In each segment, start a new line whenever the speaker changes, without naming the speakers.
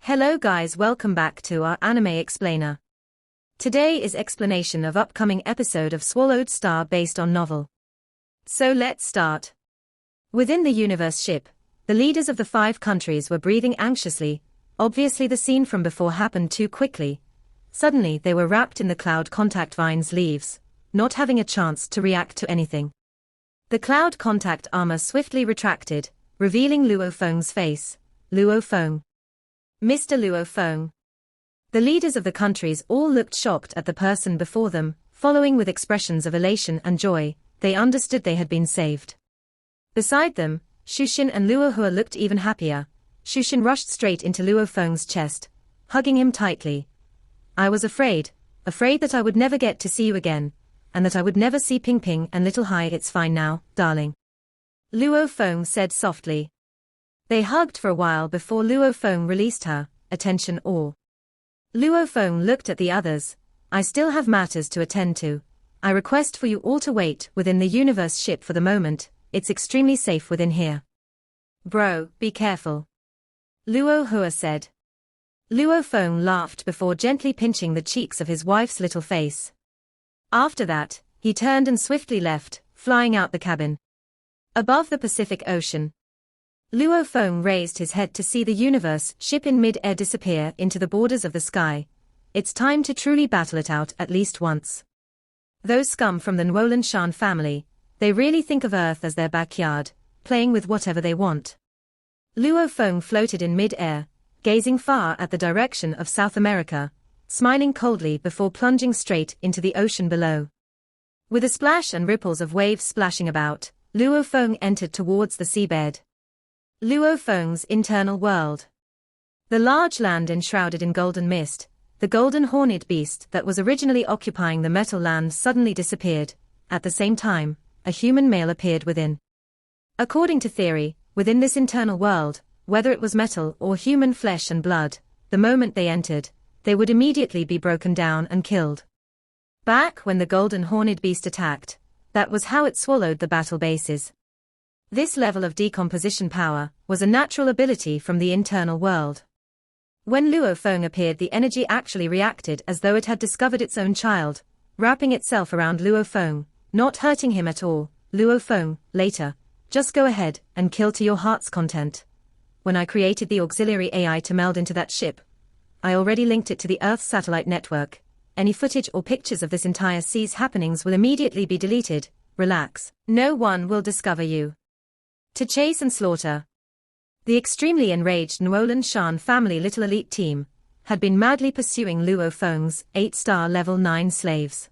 Hello guys, welcome back to our anime explainer. Today is explanation of upcoming episode of Swallowed Star based on novel. So let's start. Within the universe ship, the leaders of the 5 countries were breathing anxiously. Obviously the scene from before happened too quickly. Suddenly they were wrapped in the cloud contact vine's leaves, not having a chance to react to anything. The cloud contact armor swiftly retracted, revealing Luo Feng's face. Luo Feng. Mr. Luo Feng. The leaders of the countries all looked shocked at the person before them, following with expressions of elation and joy. They understood they had been saved. Beside them, Shushin and Luo Hua looked even happier. Shushin rushed straight into Luo Feng's chest, hugging him tightly. I was afraid that I would never get to see you again, and that I would never see Ping Ping and Little Hai. It's fine now, darling. Luo Feng said softly. They hugged for a while before Luo Feng released her. Attention all. Luo Feng looked at the others. I still have matters to attend to. I request for you all to wait within the universe ship for the moment. It's extremely safe within here. Bro, be careful. Luo Hua said. Luo Feng laughed before gently pinching the cheeks of his wife's little face. After that, he turned and swiftly left, flying out the cabin. Above the Pacific Ocean, Luo Feng raised his head to see the universe ship in mid-air disappear into the borders of the sky. It's time to truly battle it out at least once. Those scum from the Nwolan Shan family, they really think of Earth as their backyard, playing with whatever they want. Luo Feng floated in mid-air, gazing far at the direction of South America, smiling coldly before plunging straight into the ocean below. With a splash and ripples of waves splashing about, Luo Feng entered towards the seabed. Luo Feng's internal world. The large land enshrouded in golden mist, the golden horned beast that was originally occupying the metal land suddenly disappeared. At the same time, a human male appeared within. According to theory, within this internal world, whether it was metal or human flesh and blood, the moment they entered, they would immediately be broken down and killed. Back when the golden horned beast attacked, that was how it swallowed the battle bases. This level of decomposition power was a natural ability from the internal world. When Luo Feng appeared, the energy actually reacted as though it had discovered its own child, wrapping itself around Luo Feng, not hurting him at all. Luo Feng, later, just go ahead and kill to your heart's content. When I created the auxiliary AI to meld into that ship, I already linked it to the Earth's satellite network. Any footage or pictures of this entire sea's happenings will immediately be deleted. Relax, no one will discover you. To chase and slaughter. The extremely enraged Nwolan Shan family little elite team had been madly pursuing Luo Feng's 8-star level 9 slaves.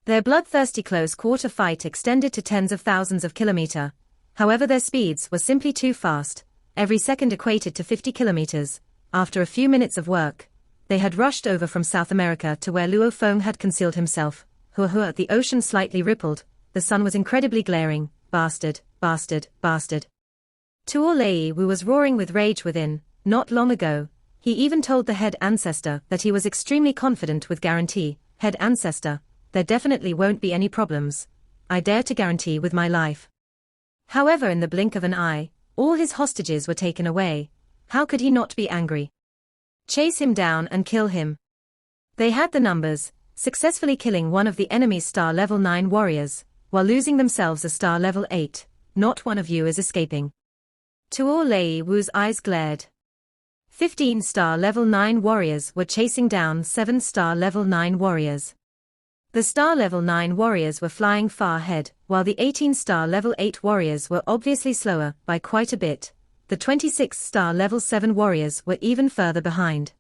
Their bloodthirsty close-quarter fight extended to tens of thousands of kilometers. However, their speeds were simply too fast. Every second equated to 50 kilometers. After a few minutes of work, they had rushed over from South America to where Luo Feng had concealed himself. Hua, the ocean slightly rippled. The sun was incredibly glaring. Bastard, bastard, bastard. Tuo Lei Wu was roaring with rage within. Not long ago, he even told the head ancestor that he was extremely confident with guarantee. Head ancestor, there definitely won't be any problems. I dare to guarantee with my life. However, in the blink of an eye, all his hostages were taken away. How could he not be angry? Chase him down and kill him. They had the numbers, successfully killing one of the enemy's star level 9 warriors, while losing themselves a star level 8, not one of you is escaping. Tuo Lei Wu's eyes glared. 15-star level 9 warriors were chasing down 7-star level 9 warriors. The star level 9 warriors were flying far ahead, while the 18-star level 8 warriors were obviously slower by quite a bit. The 26-star level 7 warriors were even further behind.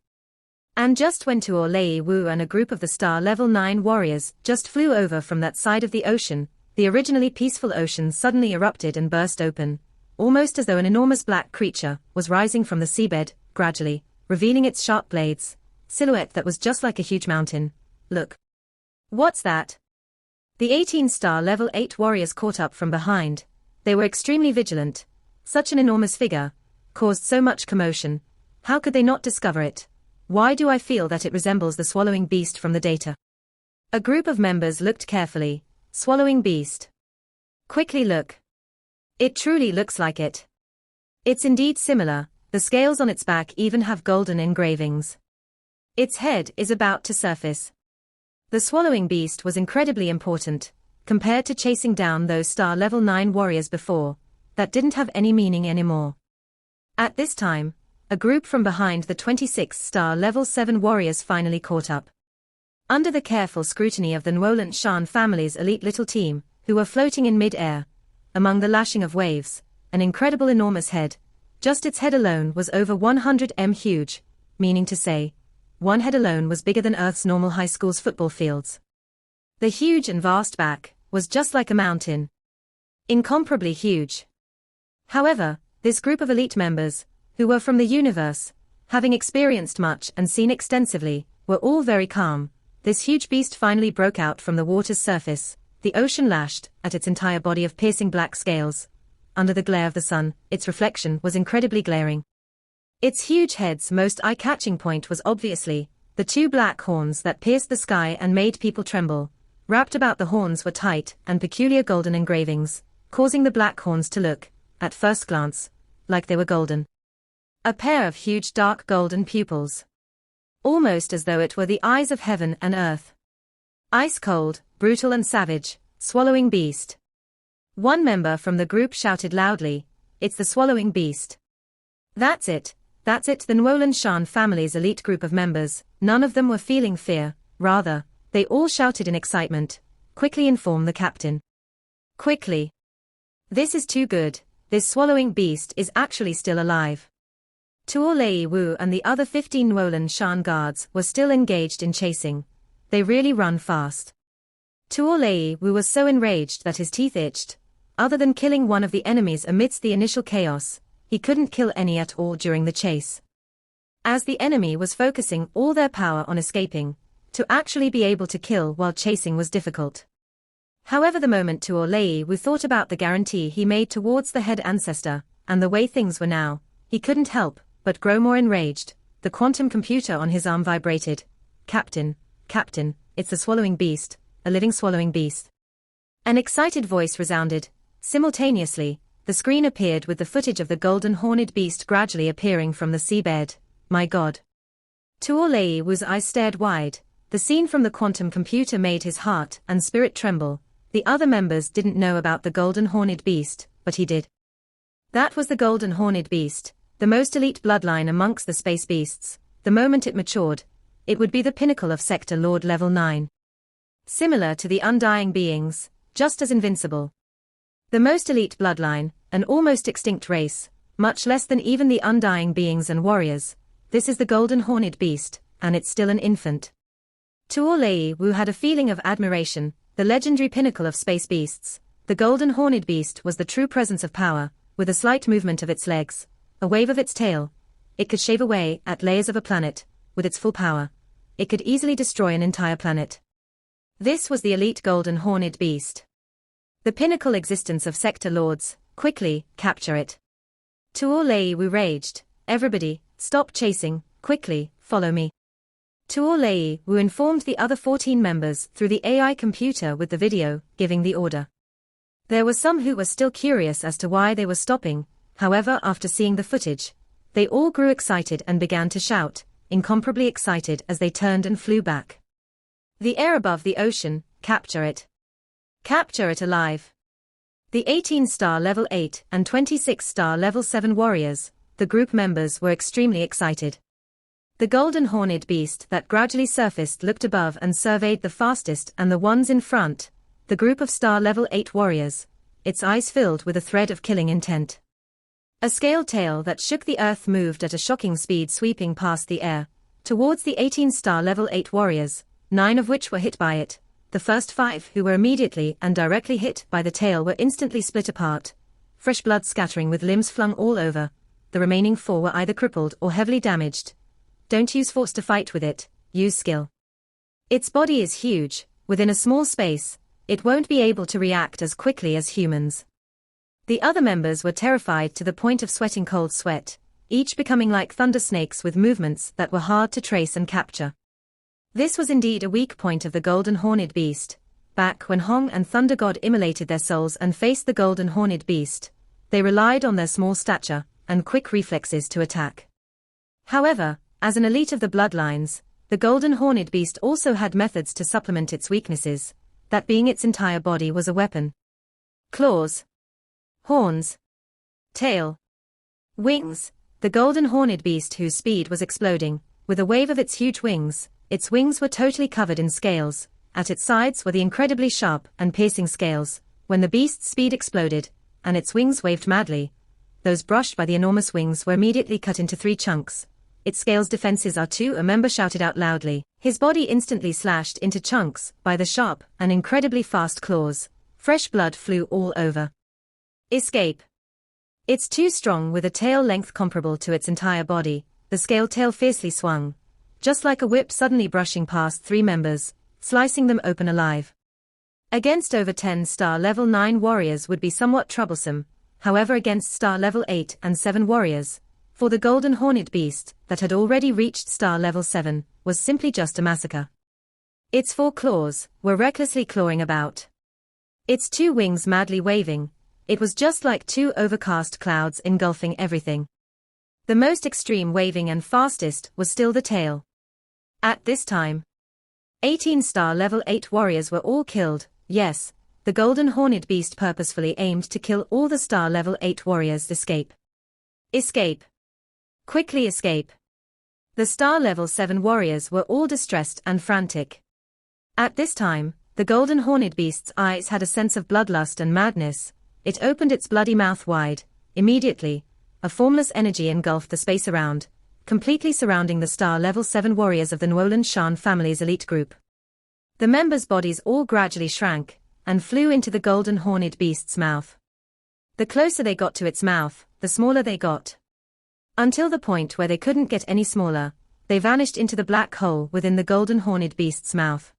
And just when Tuo Lei Wu and a group of the star level 9 warriors just flew over from that side of the ocean, the originally peaceful ocean suddenly erupted and burst open, almost as though an enormous black creature was rising from the seabed, gradually, revealing its sharp blades, silhouette that was just like a huge mountain. Look. What's that? The 18-star level 8 warriors caught up from behind. They were extremely vigilant. Such an enormous figure caused so much commotion. How could they not discover it? Why do I feel that it resembles the swallowing beast from the data? A group of members looked carefully. Swallowing beast. Quickly look. It truly looks like it. It's indeed similar, The scales on its back even have golden engravings. Its head is about to surface. The swallowing beast was incredibly important, compared to chasing down those star level 9 warriors before, that didn't have any meaning anymore. At this time, a group from behind the 26 star level 7 warriors finally caught up. Under the careful scrutiny of the Nwolant Shan family's elite little team, who were floating in mid-air, among the lashing of waves, an incredible enormous head, just its head alone was over 100 m huge, meaning to say, one head alone was bigger than Earth's normal high school's football fields. The huge and vast back was just like a mountain. Incomparably huge. However, this group of elite members, who were from the universe, having experienced much and seen extensively, were all very calm. This huge beast finally broke out from the water's surface, the ocean lashed at its entire body of piercing black scales. Under the glare of the sun, its reflection was incredibly glaring. Its huge head's most eye-catching point was obviously the two black horns that pierced the sky and made people tremble. Wrapped about the horns were tight and peculiar golden engravings, causing the black horns to look, at first glance, like they were golden. A pair of huge dark golden pupils. Almost as though it were the eyes of heaven and earth. Ice cold, brutal and savage, swallowing beast. One member from the group shouted loudly, "It's the swallowing beast." That's it, the Nwolant Shan family's elite group of members. None of them were feeling fear, rather, they all shouted in excitement, "Quickly inform the captain. Quickly. This is too good, this swallowing beast is actually still alive." Tuo Lei Wu and the other 15 Nwolant Shan guards were still engaged in chasing. They really run fast. Tuo Lei Wu was so enraged that his teeth itched. Other than killing one of the enemies amidst the initial chaos, he couldn't kill any at all during the chase. As the enemy was focusing all their power on escaping, to actually be able to kill while chasing was difficult. However, the moment Tuo Lei Wu thought about the guarantee he made towards the head ancestor, and the way things were now, he couldn't help but grow more enraged. The quantum computer on his arm vibrated. Captain, it's the swallowing beast, a living swallowing beast." An excited voice resounded. Simultaneously, the screen appeared with the footage of the golden horned beast gradually appearing from the seabed. My God. Tuo Lei Wu's eyes stared wide. The scene from the quantum computer made his heart and spirit tremble. The other members didn't know about the golden horned beast, but he did. That was the golden horned beast, the most elite bloodline amongst the space beasts. The moment it matured, it would be the pinnacle of Sector Lord Level 9. Similar to the undying beings, just as invincible. The most elite bloodline, an almost extinct race, much less than even the undying beings and warriors. This is the golden horned beast, and it's still an infant. Tuo Lei Wu had a feeling of admiration, the legendary pinnacle of space beasts. The golden horned beast was the true presence of power. With a slight movement of its legs, a wave of its tail, it could shave away at layers of a planet. With its full power, it could easily destroy an entire planet. This was the elite golden horned beast. The pinnacle existence of Sector Lords. Quickly, capture it. Tuo Lei Wu raged. Everybody, stop chasing, quickly, follow me. Tuo Lei Wu informed the other 14 members through the AI computer with the video, giving the order. There were some who were still curious as to why they were stopping. However, after seeing the footage, they all grew excited and began to shout, incomparably excited as they turned and flew back. The air above the ocean, capture it. Capture it alive. The 18-star level 8 and 26-star level 7 warriors, the group members were extremely excited. The golden horned beast that gradually surfaced looked above and surveyed the fastest and the ones in front, the group of star level 8 warriors, its eyes filled with a thread of killing intent. A scaled tail that shook the earth moved at a shocking speed, sweeping past the air, towards the 18-star level 8 warriors, 9 of which were hit by it. The first 5 who were immediately and directly hit by the tail were instantly split apart, fresh blood scattering with limbs flung all over. The remaining 4 were either crippled or heavily damaged. Don't use force to fight with it, use skill. Its body is huge, within a small space, it won't be able to react as quickly as humans. The other members were terrified to the point of sweating cold sweat, each becoming like thunder snakes with movements that were hard to trace and capture. This was indeed a weak point of the golden horned beast. Back when Hong and Thunder God immolated their souls and faced the golden horned beast, they relied on their small stature and quick reflexes to attack. However, as an elite of the bloodlines, the golden horned beast also had methods to supplement its weaknesses, that being its entire body was a weapon. Claws, horns, tail, wings. The golden horned beast, whose speed was exploding, with a wave of its huge wings, its wings were totally covered in scales, at its sides were the incredibly sharp and piercing scales. When the beast's speed exploded, and its wings waved madly, those brushed by the enormous wings were immediately cut into 3 chunks. Its scales' defenses are 2, a member shouted out loudly. His body instantly slashed into chunks by the sharp and incredibly fast claws. Fresh blood flew all over. Escape. It's too strong. With a tail length comparable to its entire body, the scaled tail fiercely swung, just like a whip suddenly brushing past 3 members, slicing them open alive. Against over 10 star level 9 warriors would be somewhat troublesome, however against star level 8 and 7 warriors, for the golden horned beast, that had already reached star level 7, was simply just a massacre. Its 4 claws were recklessly clawing about. Its 2 wings madly waving. It was just like 2 overcast clouds engulfing everything. The most extreme waving and fastest was still the tail. At this time, 18 star level 8 warriors were all killed. Yes, the golden horned beast purposefully aimed to kill all the star level 8 warriors. Escape. Escape. Quickly escape. The star level 7 warriors were all distressed and frantic. At this time, the golden horned beast's eyes had a sense of bloodlust and madness. It opened its bloody mouth wide. Immediately, a formless energy engulfed the space around, completely surrounding the star level 7 warriors of the Nuolan Shan family's elite group. The members' bodies all gradually shrank, and flew into the golden horned beast's mouth. The closer they got to its mouth, the smaller they got. Until the point where they couldn't get any smaller, they vanished into the black hole within the golden horned beast's mouth.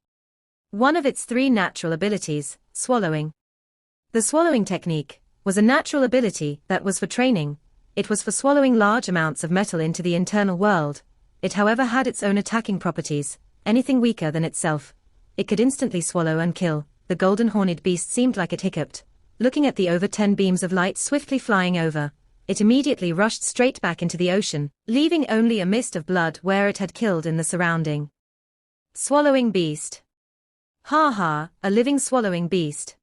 One of its 3 natural abilities, swallowing. The swallowing technique was a natural ability that was for training. It was for swallowing large amounts of metal into the internal world. It however had its own attacking properties. Anything weaker than itself, it could instantly swallow and kill. The golden horned beast seemed like it hiccuped. Looking at the over 10 beams of light swiftly flying over, it immediately rushed straight back into the ocean, leaving only a mist of blood where it had killed in the surrounding. Swallowing beast. Ha ha, a living swallowing beast.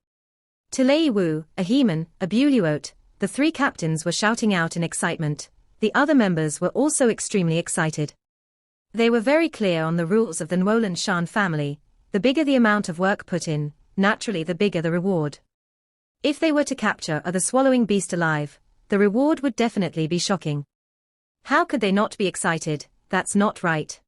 Tulei Wu, a Heman, a Buluot, the 3 captains were shouting out in excitement. The other members were also extremely excited. They were very clear on the rules of the Nuolan Shan family. The bigger the amount of work put in, naturally the bigger the reward. If they were to capture the swallowing beast alive, the reward would definitely be shocking. How could they not be excited? That's not right.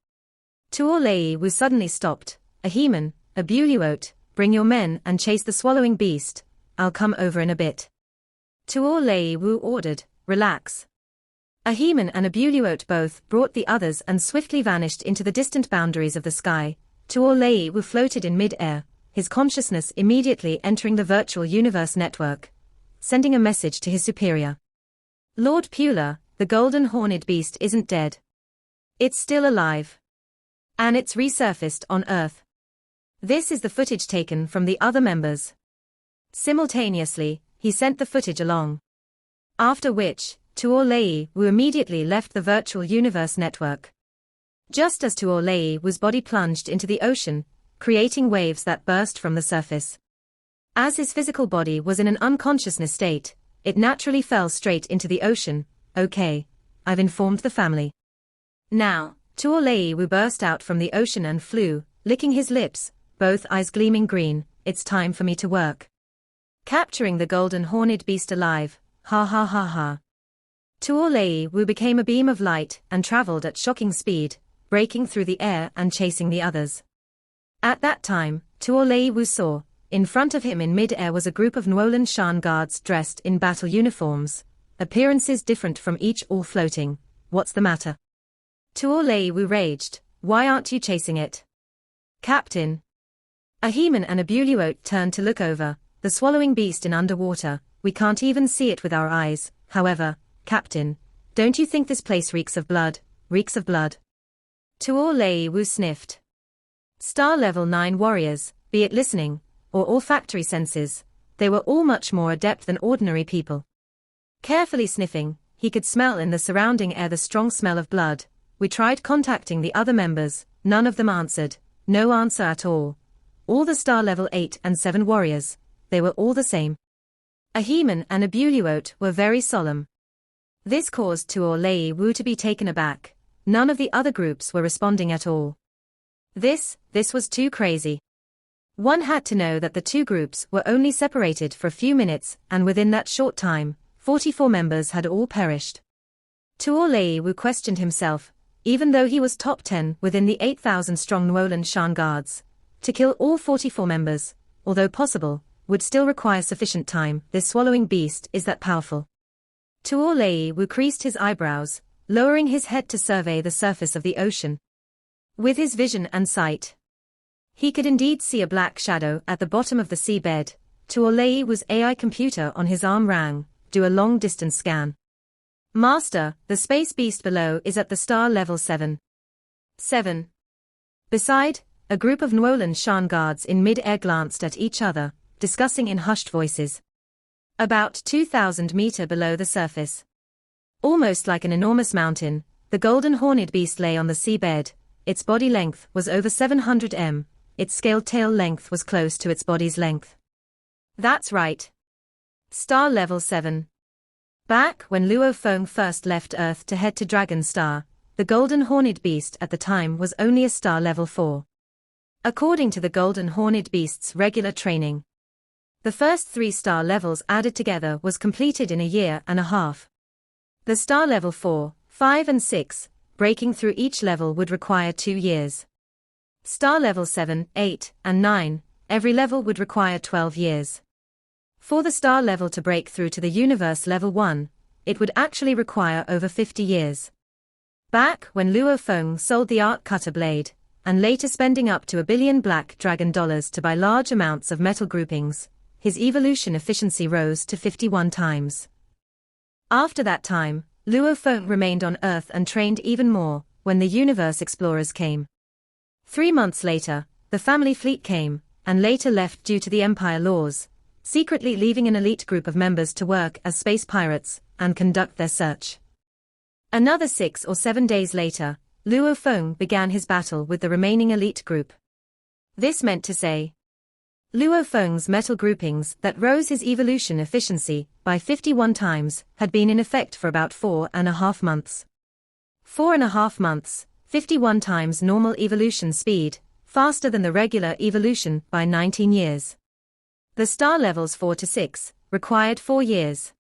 Tuolei Wu suddenly stopped. A Heman, a Buluot, bring your men and chase the swallowing beast. I'll come over in a bit. Tuolei Wu ordered, relax. A Heman and a Buluot both brought the others and swiftly vanished into the distant boundaries of the sky. Tuolei Wu floated in mid-air, his consciousness immediately entering the virtual universe network, sending a message to his superior. Lord Pula, the golden horned beast isn't dead. It's still alive. And it's resurfaced on Earth. This is the footage taken from the other members. Simultaneously, he sent the footage along. After which, Tuolei Wu immediately left the virtual universe network. Just as Tuolei Wu's body plunged into the ocean, creating waves that burst from the surface. As his physical body was in an unconsciousness state, it naturally fell straight into the ocean. Okay, I've informed the family. Now, Tuolei Wu burst out from the ocean and flew, licking his lips, both eyes gleaming green. It's time for me to work. Capturing the golden horned beast alive, ha ha ha ha. Tuolei Wu became a beam of light and traveled at shocking speed, breaking through the air and chasing the others. At that time, Tuolei Wu saw, in front of him in mid-air was a group of Nuolan Shan guards dressed in battle uniforms, appearances different from each, all floating. What's the matter? Tuolei Wu raged, why aren't you chasing it? Captain. A Heman and a Buluot turned to look over, the swallowing beast in underwater. We can't even see it with our eyes. However, Captain, don't you think this place reeks of blood? Reeks of blood. Tuolei Wu sniffed. Star level 9 warriors, be it listening or olfactory senses, they were all much more adept than ordinary people. Carefully sniffing, he could smell in the surrounding air the strong smell of blood. We tried contacting the other members, none of them answered, no answer at all. All the star level 8 and 7 warriors, they were all the same. Ahiman and Abuluot were very solemn. This caused Tuolei Wu to be taken aback. None of the other groups were responding at all. This was too crazy. One had to know that the two groups were only separated for a few minutes, and within that short time, 44 members had all perished. Tuolei Wu questioned himself, even though he was top 10 within the 8,000-strong Nuolan Shan guards, to kill all 44 members, although possible, would still require sufficient time. This swallowing beast is that powerful. Tuolei Wu creased his eyebrows, lowering his head to survey the surface of the ocean. With his vision and sight, he could indeed see a black shadow at the bottom of the seabed. Tuolei Wu's AI computer on his arm rang, do a long-distance scan. Master, the space beast below is at the star level 7. Beside, a group of Nuolan Shan guards in mid-air glanced at each other, discussing in hushed voices. About 2,000 meters below the surface, almost like an enormous mountain, the golden horned beast lay on the seabed. Its body length was over 700 m, its scaled tail length was close to its body's length. That's right. Star level 7. Back when Luo Feng first left Earth to head to Dragon Star, the golden horned beast at the time was only a star level 4. According to the golden horned beast's regular training, the first 3 star levels added together was completed in a year and a half. The star level 4, 5 and 6, breaking through each level would require 2 years. Star level 7, 8, and 9, every level would require 12 years. For the star level to break through to the universe level 1, it would actually require over 50 years. Back when Luo Feng sold the arc cutter blade, and later spending up to $1 billion black dragon dollars to buy large amounts of metal groupings, his evolution efficiency rose to 51 times. After that time, Luo Feng remained on Earth and trained even more, when the universe explorers came. 3 months later, the family fleet came, and later left due to the Empire laws, secretly leaving an elite group of members to work as space pirates, and conduct their search. Another 6 or 7 days later, Luo Feng began his battle with the remaining elite group. This meant to say, Luo Feng's metal groupings that rose his evolution efficiency by 51 times had been in effect for about 4.5 months. 4.5 months, 51 times normal evolution speed, faster than the regular evolution by 19 years. The star levels 4 to 6 required 4 years.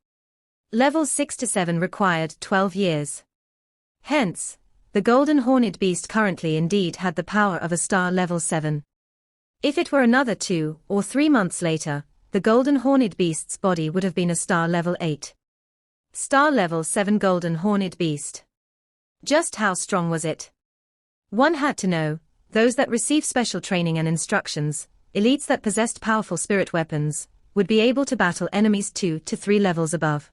Levels 6 to 7 required 12 years. Hence, the golden horned beast currently indeed had the power of a star level 7. If it were another 2 or 3 months later, the golden horned beast's body would have been a star level 8. Star level 7 golden horned beast. Just how strong was it? One had to know, those that receive special training and instructions, elites that possessed powerful spirit weapons, would be able to battle enemies 2 to 3 levels above.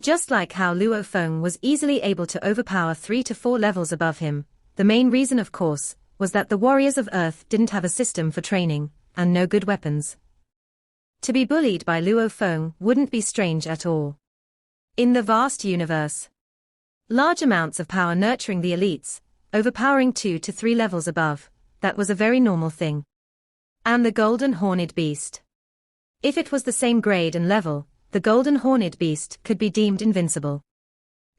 Just like how Luo Feng was easily able to overpower 3 to 4 levels above him, the main reason of course, was that the warriors of Earth didn't have a system for training, and no good weapons. To be bullied by Luo Feng wouldn't be strange at all. In the vast universe, large amounts of power nurturing the elites, overpowering 2 to 3 levels above, that was a very normal thing. And the golden horned beast. If it was the same grade and level, the golden horned beast could be deemed invincible.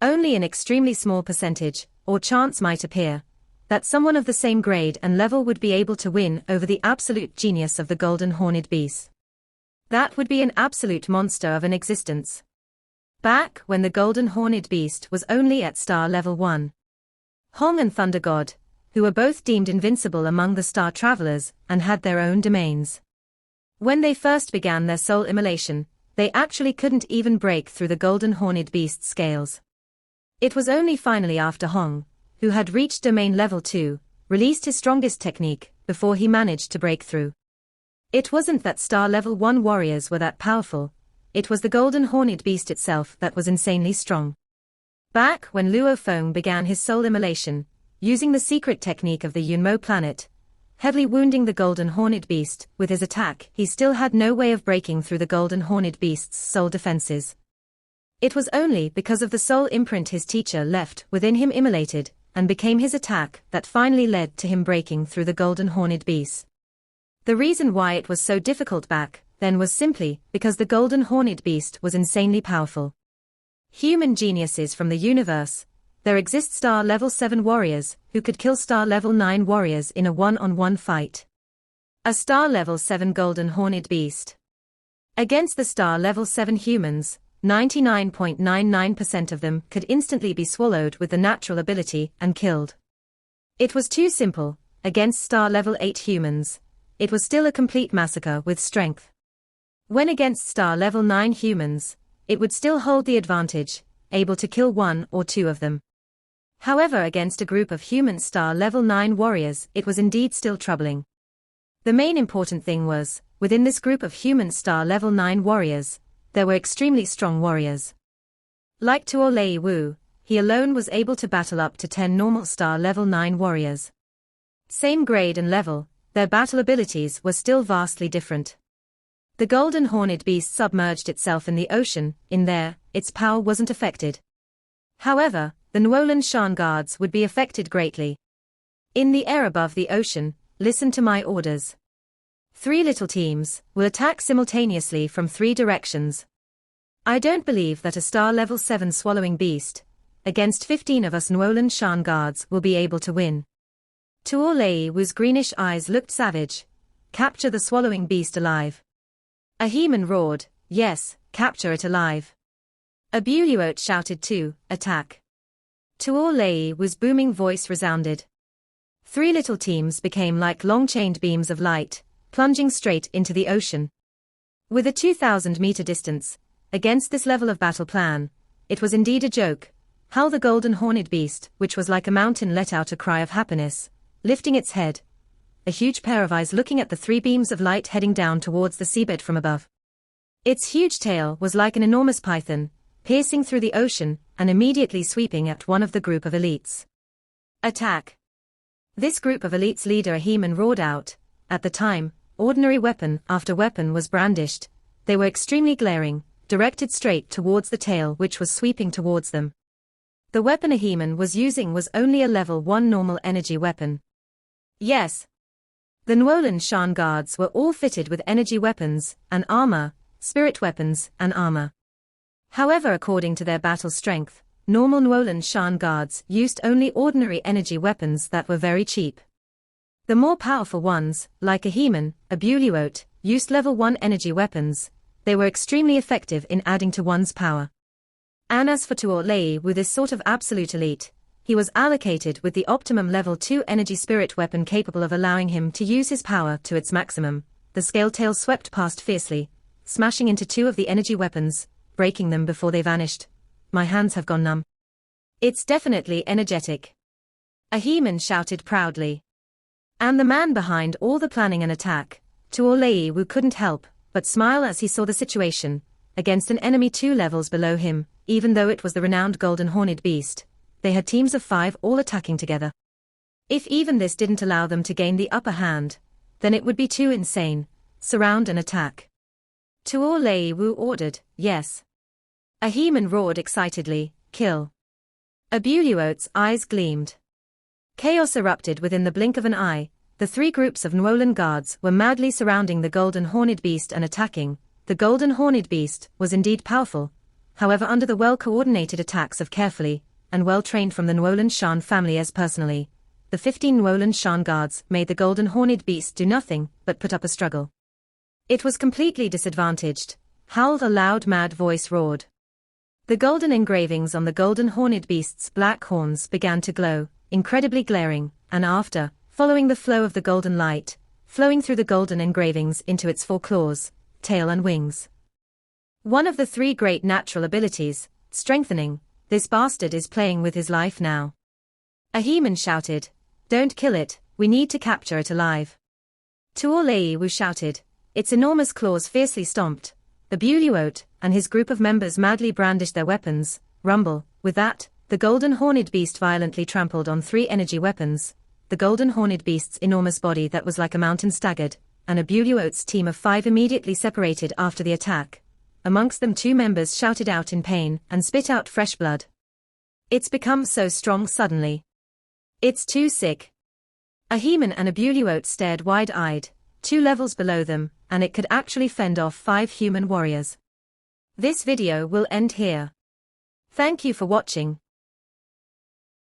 Only an extremely small percentage, or chance might appear, that someone of the same grade and level would be able to win over the absolute genius of the golden horned beast. That would be an absolute monster of an existence. Back when the golden horned beast was only at star level 1. Hong and Thunder God, who were both deemed invincible among the star travelers and had their own domains. When they first began their soul immolation, they actually couldn't even break through the golden horned beast's scales. It was only finally after Hong, who had reached domain level 2, released his strongest technique, before he managed to break through. It wasn't that star level 1 warriors were that powerful, it was the golden horned beast itself that was insanely strong. Back when Luo Feng began his soul immolation, using the secret technique of the Yunmo planet, heavily wounding the golden horned beast with his attack, he still had no way of breaking through the golden horned beast's soul defenses. It was only because of the soul imprint his teacher left within him immolated, and became his attack that finally led to him breaking through the golden horned beast. The reason why it was so difficult back then was simply because the golden horned beast was insanely powerful. Human geniuses from the universe, there exist star level 7 warriors who could kill star level 9 warriors in a one-on-one fight. A star level 7 golden horned beast against the star level 7 humans, 99.99% of them could instantly be swallowed with the natural ability and killed. It was too simple. Against star level 8 humans, it was still a complete massacre with strength. When against star level 9 humans, it would still hold the advantage, able to kill one or two of them. However, against a group of human star level 9 warriors, it was indeed still troubling. The main important thing was, within this group of human star level 9 warriors, there were extremely strong warriors. Like Tuo Lei Wu, he alone was able to battle up to 10 normal star level 9 warriors. Same grade and level, their battle abilities were still vastly different. The golden horned beast submerged itself in the ocean. In there, its power wasn't affected. However, the Nuolan Shan guards would be affected greatly. In the air above the ocean, listen to my orders. 3 little teams will attack simultaneously from 3 directions. I don't believe that a star level 7 swallowing beast, against 15 of us Nuolan Shan guards, will be able to win. Tuo Lei Wu's greenish eyes looked savage. Capture the swallowing beast alive. A Heman roared, yes, capture it alive. A Buluot shouted too, attack. Tuo Lei Wu's booming voice resounded. 3 little teams became like long-chained beams of light, plunging straight into the ocean. With a 2,000-meter distance, against this level of battle plan, it was indeed a joke. How the golden horned beast, which was like a mountain, let out a cry of happiness, lifting its head. A huge pair of eyes looking at the 3 beams of light heading down towards the seabed from above. Its huge tail was like an enormous python, piercing through the ocean and immediately sweeping at one of the group of elites. Attack! This group of elites leader Heman roared out. At the time, ordinary weapon after weapon was brandished. They were extremely glaring, directed straight towards the tail which was sweeping towards them. The weapon Heman was using was only a level 1 normal energy weapon. Yes. The Nuolan Shan guards were all fitted with energy weapons and armor, spirit weapons and armor. However, according to their battle strength, normal Nuolan Shan guards used only ordinary energy weapons that were very cheap. The more powerful ones, like a Heman, a Buluot, used level 1 energy weapons. They were extremely effective in adding to one's power. And as for Tuo Lei Wu, this sort of absolute elite, he was allocated with the optimum level 2 energy spirit weapon capable of allowing him to use his power to its maximum. The scale tail swept past fiercely, smashing into 2 of the energy weapons, breaking them before they vanished. My hands have gone numb. It's definitely energetic. A Heman shouted proudly. And the man behind all the planning and attack, Tuo Lei Wu, couldn't help but smile as he saw the situation, against an enemy 2 levels below him. Even though it was the renowned golden horned beast, they had teams of 5 all attacking together. If even this didn't allow them to gain the upper hand, then it would be too insane. Surround and attack. Tuo Lei Wu ordered, yes. A Heman roared excitedly, kill. A Buluot's eyes gleamed. Chaos erupted within the blink of an eye. The 3 groups of Nuolan guards were madly surrounding the golden horned beast and attacking. The golden horned beast was indeed powerful. However, under the well-coordinated attacks of carefully and well-trained from the Nuolan Shan family as personally, the 15 Nuolan Shan guards made the golden horned beast do nothing but put up a struggle. It was completely disadvantaged. Howled a loud mad voice roared. The golden engravings on the golden horned beast's black horns began to glow, incredibly glaring, and after, following the flow of the golden light, flowing through the golden engravings into its 4 claws, tail and wings. One of the 3 great natural abilities, strengthening. This bastard is playing with his life now. A Heman shouted, don't kill it, we need to capture it alive. Tuo Lei Wu shouted, its enormous claws fiercely stomped. The Buluot and his group of members madly brandished their weapons. Rumble. With that, the golden horned beast violently trampled on 3 energy weapons. The golden horned beast's enormous body that was like a mountain staggered, and a Buluot's team of 5 immediately separated after the attack. amongst them 2 members shouted out in pain and spit out fresh blood. It's become so strong suddenly. It's too sick. A Heman and a Bullywot stared wide-eyed, 2 levels below them, and it could actually fend off 5 human warriors. This video will end here. Thank you for watching.